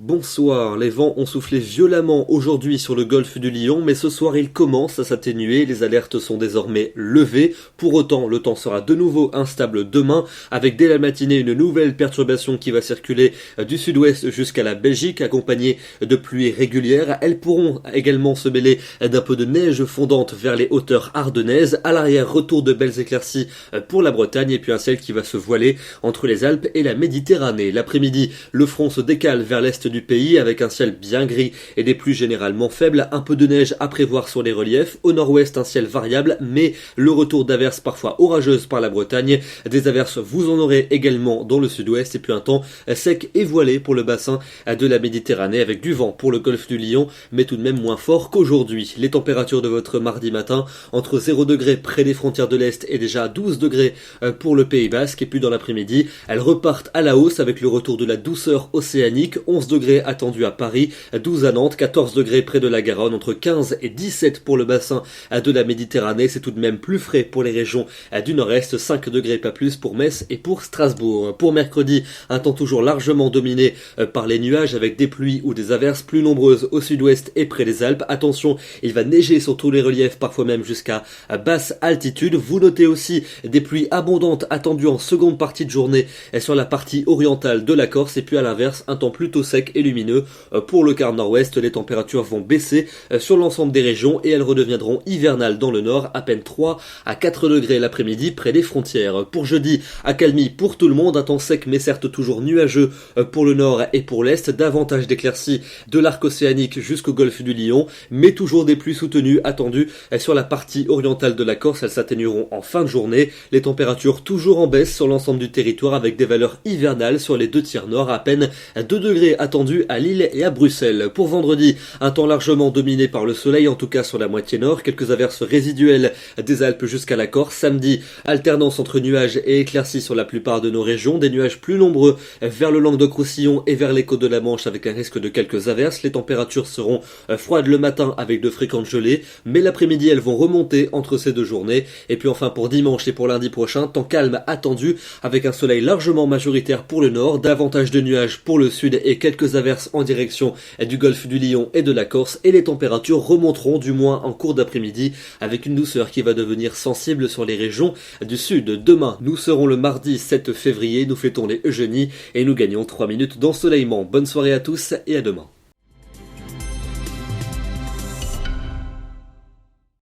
bonsoir. Les vents ont soufflé violemment aujourd'hui sur le golfe du Lion, mais ce soir ils commencent à s'atténuer, les alertes sont désormais levées. Pour autant, le temps sera de nouveau instable demain, avec dès la matinée une nouvelle perturbation qui va circuler du sud-ouest jusqu'à la Belgique, accompagnée de pluies régulières. Elles pourront également se mêler d'un peu de neige fondante vers les hauteurs ardennaises. À l'arrière, retour de belles éclaircies pour la Bretagne, et puis un ciel qui va se voiler entre les Alpes et la Méditerranée. L'après-midi, le front se décale vers l'est du pays avec un ciel bien gris et des pluies généralement faibles, un peu de neige à prévoir sur les reliefs. Au nord-ouest, un ciel variable, mais le retour d'averses parfois orageuses par la Bretagne. Des averses, vous en aurez également dans le sud-ouest, et puis un temps sec et voilé pour le bassin de la Méditerranée, avec du vent pour le golfe du Lion, mais tout de même moins fort qu'aujourd'hui. Les températures de votre mardi matin, entre 0 degrés près des frontières de l'Est et déjà 12 degrés pour le Pays Basque, et puis dans l'après-midi, elles repartent à la hausse avec le retour de la douceur océanique. 11 degrés attendus à Paris, 12 à Nantes, 14 degrés près de la Garonne, entre 15 et 17 pour le bassin de la Méditerranée. C'est tout de même plus frais pour les régions du nord-est, 5 degrés pas plus pour Metz et pour Strasbourg. Pour mercredi, un temps toujours largement dominé par les nuages avec des pluies ou des averses plus nombreuses au sud-ouest et près des Alpes. Attention, il va neiger sur tous les reliefs, parfois même jusqu'à basse altitude. Vous notez aussi des pluies abondantes attendues en seconde partie de journée sur la partie orientale de la Corse, et puis à l'inverse, un temps plutôt sec et lumineux pour le quart nord-ouest. Les températures vont baisser sur l'ensemble des régions et elles redeviendront hivernales dans le nord, à peine 3 à 4 degrés l'après-midi près des frontières. Pour jeudi, accalmie pour tout le monde, un temps sec mais certes toujours nuageux pour le nord et pour l'est, davantage d'éclaircies de l'arc océanique jusqu'au golfe du Lion, mais toujours des pluies soutenues attendues sur la partie orientale de la Corse. Elles s'atténueront en fin de journée. Les températures toujours en baisse sur l'ensemble du territoire avec des valeurs hivernales sur les deux tiers nord, à peine 2 degrés attendus à Lille et à Bruxelles. Pour vendredi, un temps largement dominé par le soleil, en tout cas sur la moitié nord, quelques averses résiduelles des Alpes jusqu'à la Corse. Samedi, alternance entre nuages et éclaircies sur la plupart de nos régions, des nuages plus nombreux vers le Languedoc-Roussillon et vers les côtes de la Manche avec un risque de quelques averses. Les températures seront froides le matin avec de fréquentes gelées, mais l'après-midi elles vont remonter entre ces deux journées. Et puis enfin pour dimanche et pour lundi prochain, temps calme attendu avec un soleil largement majoritaire pour le nord, davantage de nuages pour le sud et quelques averses en direction du golfe du Lion et de la Corse, et les températures remonteront du moins en cours d'après-midi avec une douceur qui va devenir sensible sur les régions du sud. Demain, nous serons le mardi 7 février, nous fêtons les Eugénies et nous gagnons 3 minutes d'ensoleillement. Bonne soirée à tous et à demain.